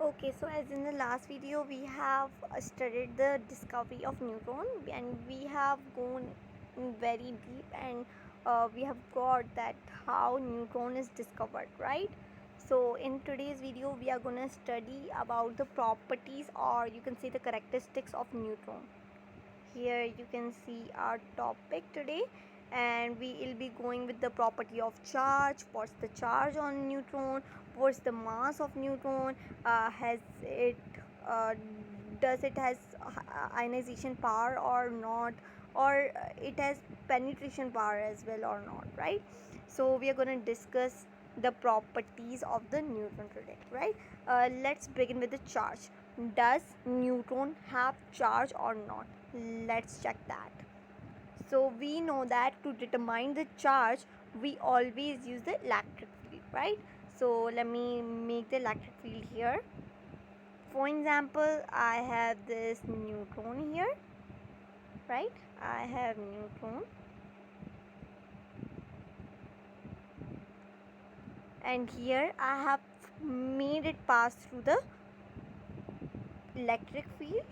Okay, so as in the last video, we have studied the discovery of neutron, and we have gone very deep, and we have got that how neutron is discovered, right? So in today's video, we are gonna study about the properties, or you can say the characteristics of neutron. Here you can see our topic today, and we will be going with the property of charge. What's the charge on neutron? What's the mass of neutron? Has it does it has ionization power or not, or it has penetration power as well or not, right? So we are going to discuss the properties of the neutron today, right? Let's begin with the charge. Does neutron have charge or not? Let's check that. So we know that to determine the charge, we always use the electric field, right? So let me make the electric field here. For example, I have this neutron here, right? I have neutron, and here I have made it pass through the electric field.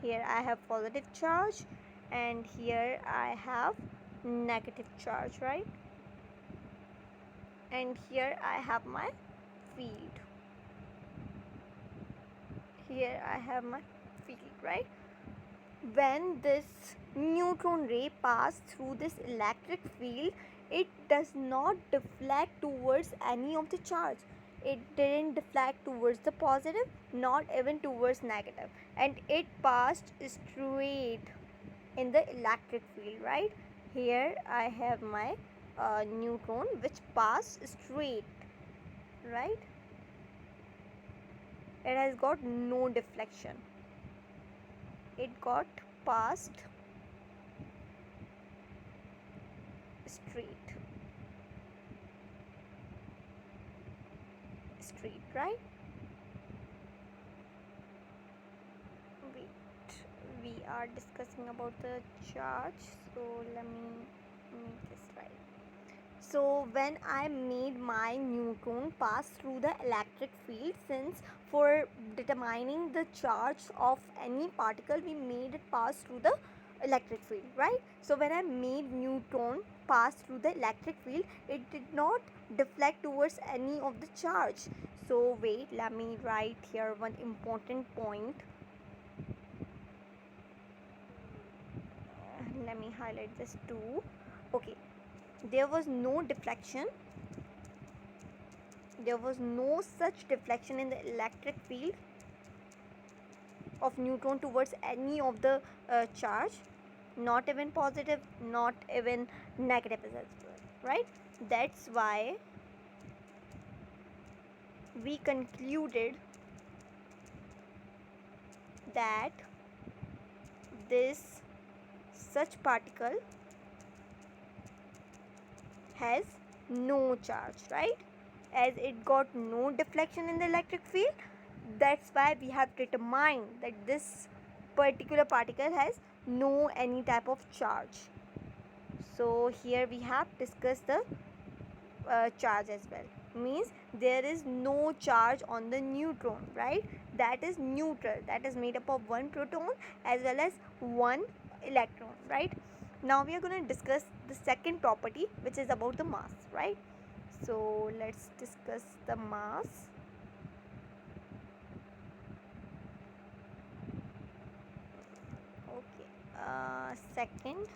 Here I have positive charge, and here I have negative charge, right? And here I have my field. Here I have my field, right? When this neutron ray passes through this electric field, it does not deflect towards any of the charge. It didn't deflect towards the positive, not even towards negative, and it passed straight in the electric field, right? Here I have my neutron which passed straight, right? It has got no deflection. It got passed straight, right? Wait, we are discussing about the charge, so let me make this right. So when I made my neutron pass through the electric field, since for determining the charge of any particle, we made it pass through the electric field, right? So when I made neutron pass through the electric field, it did not deflect towards any of the charge. So wait, let me write here one important point. Let me highlight this too. Okay, there was no deflection, there was no such deflection in the electric field of neutron towards any of the charge, not even positive, not even negative as well, right? That's why we concluded that this such particle has no charge, right? As it got no deflection in the electric field, that's why we have determined that this particular particle has no any type of charge. So here we have discussed the charge as well. Means there is no charge on the neutron, right? That is neutral, that is made up of one proton as well as one electron, right? Now we are going to discuss the second property, which is about the mass, right? So let's discuss the mass. Okay, second,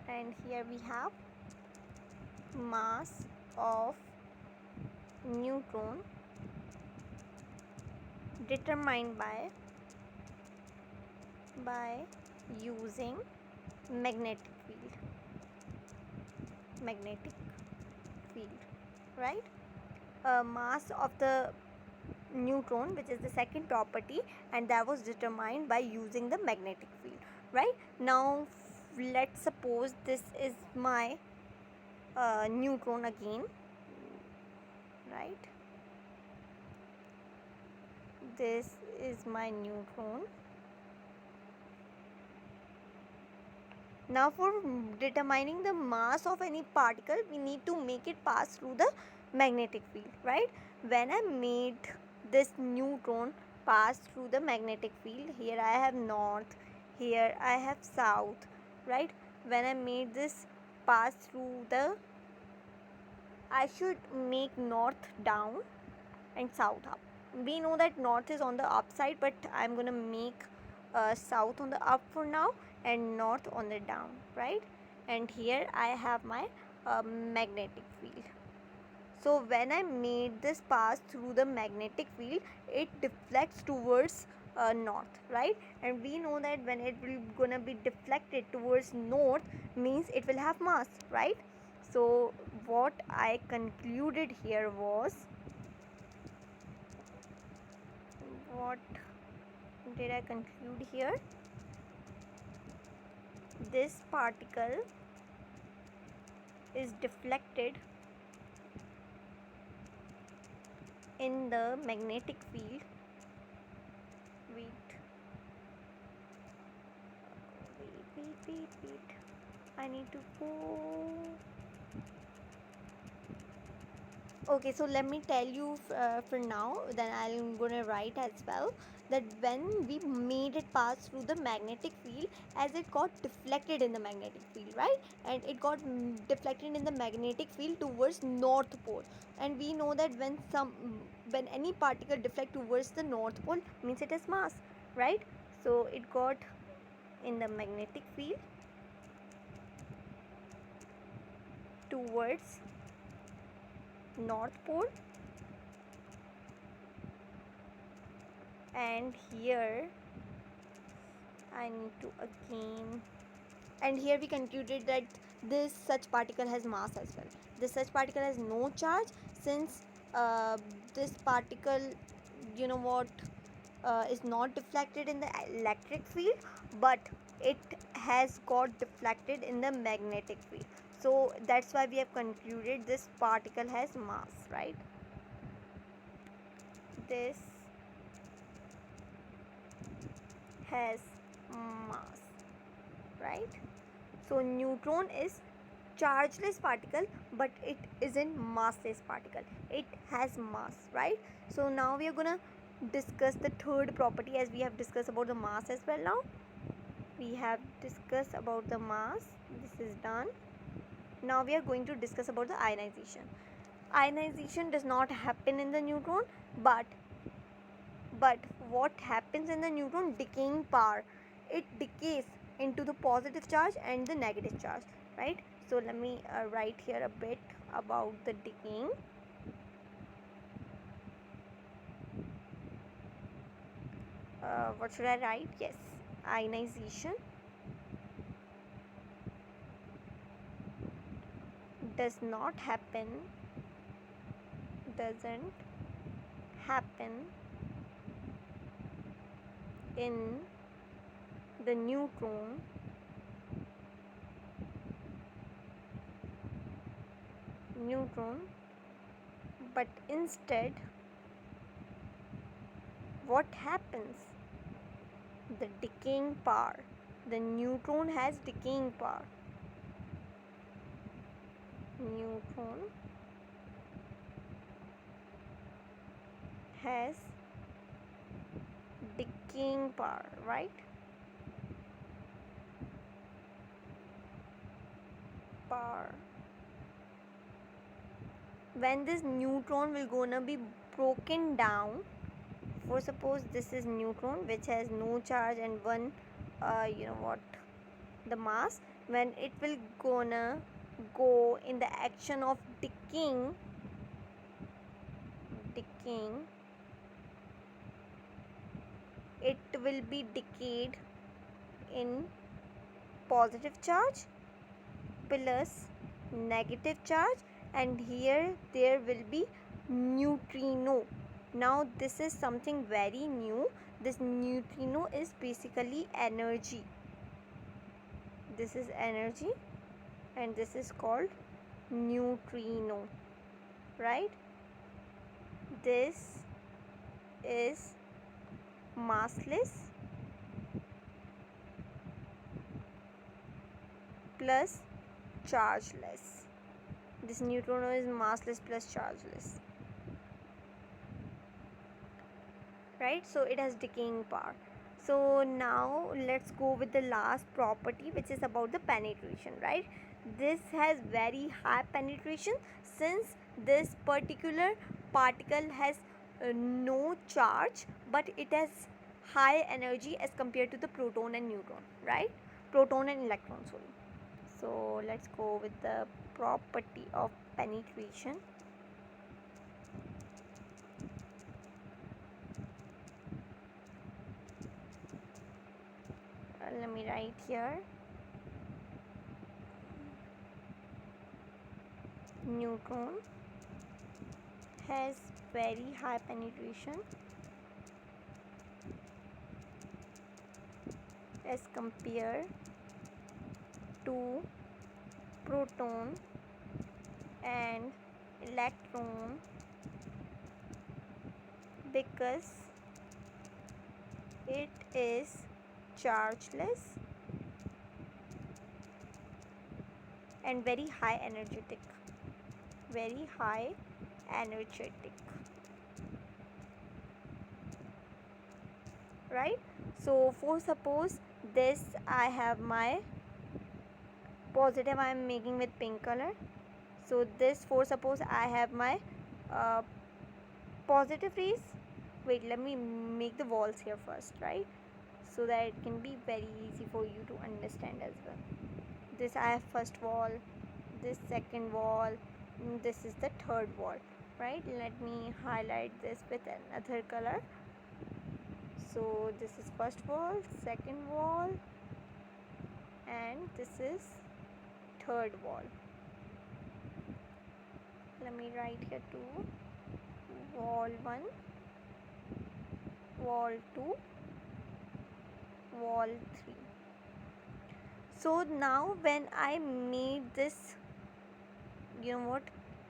and here we have mass of neutron determined by using magnetic field, right? Mass of the neutron, which is the second property, and that was determined by using the magnetic field, right? Now let's suppose this is my neutron again, right? This is my neutron, Now for determining the mass of any particle, we need to make it pass through the magnetic field, right? When I made this neutron pass through the magnetic field, here I have north, here I have south, right? When I made this pass through the, I should make north down and south up. We know that north is on the upside, but I'm gonna make south on the up for now and north on the down, right? And here I have my magnetic field. So when I made this pass through the magnetic field, it deflects towards north, right? And we know that when it will gonna be deflected towards north, means it will have mass, right? So what I concluded here was, what did I conclude here? This particle is deflected in the magnetic field. Wait. I need to go. Okay, so let me tell you for now, then I'm gonna write as well, that when we made it pass through the magnetic field, as it got deflected in the magnetic field, right? And it got deflected in the magnetic field towards north pole. And we know that when any particle deflect towards the north pole, means it has mass, right? So it got in the magnetic field towards north pole, and here I need to again, and here we concluded that this such particle has mass as well. This such particle has no charge, since this particle, you know what, is not deflected in the electric field, but it has got deflected in the magnetic field. So that's why we have concluded this particle has mass, right? This has mass, right? So neutron is chargeless particle, but it isn't massless particle. It has mass, right? So now we are gonna discuss the third property, as we have discussed about the mass as well. Now we have discussed about the mass, this is done. Now we are going to discuss about the ionization. Ionization does not happen in the neutron, but what happens in the neutron? Decaying power. It decays into the positive charge and the negative charge, right? So let me write here a bit about the decaying. What should I write? Yes, ionization doesn't happen in the neutron, but instead what happens? The decaying power. The neutron has decaying power. Neutron has decaying power, right? Power. When this neutron will gonna be broken down, for suppose this is neutron which has no charge and one you know what, the mass, when it will gonna go in the action of decaying, it will be decayed in positive charge plus negative charge, and here there will be neutrino. Now this is something very new. This neutrino is basically energy. This is energy and this is called neutrino, right? This is massless plus chargeless. This neutron is massless plus chargeless, right? So it has decaying power. So now let's go with the last property, which is about the penetration, right? This has very high penetration since this particular particle has no charge, but it has high energy as compared to the proton and neutron, right? Proton and electron, sorry. So let's go with the property of penetration. Let me write here. Neutron has very high penetration as compared to proton and electron because it is chargeless and very high energetic. Very high energetic, right? So for suppose this, I have my positive, I am making with pink color. So this, for suppose I have my positive rays. Wait, let me make the walls here first, right? So that it can be very easy for you to understand as well. This I have first wall, this second wall, this is the third wall, right? Let me highlight this with another color. So this is first wall, second wall, and this is third wall. Let me write here 2, wall 1, wall 2, wall 3. So now when I made this,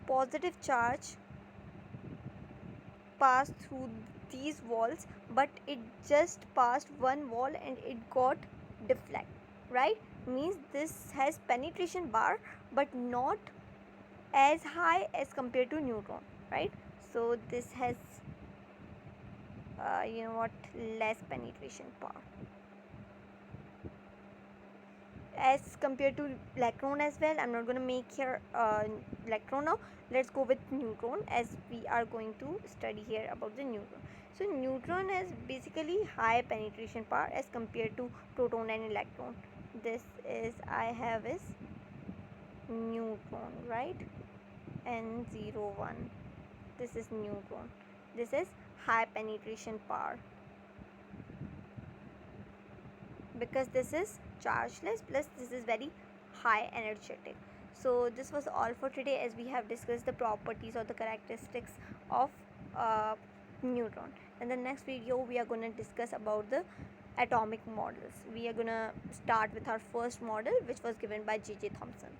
positive charge pass through these walls, but it just passed one wall and it got deflect, right? Means this has penetration bar but not as high as compared to neutron, right? So this has less penetration power as compared to electron as well. I'm not going to make here electron now. Let's go with neutron as we are going to study here about the neutron. So neutron has basically high penetration power as compared to proton and electron. This is I have is neutron, right? N01. This is neutron. This is high penetration power because this is chargeless plus this is very high energetic. So this was all for today as we have discussed the properties or the characteristics of neutron. In the next video we are going to discuss about the atomic models. We are going to start with our first model, which was given by J.J. Thomson.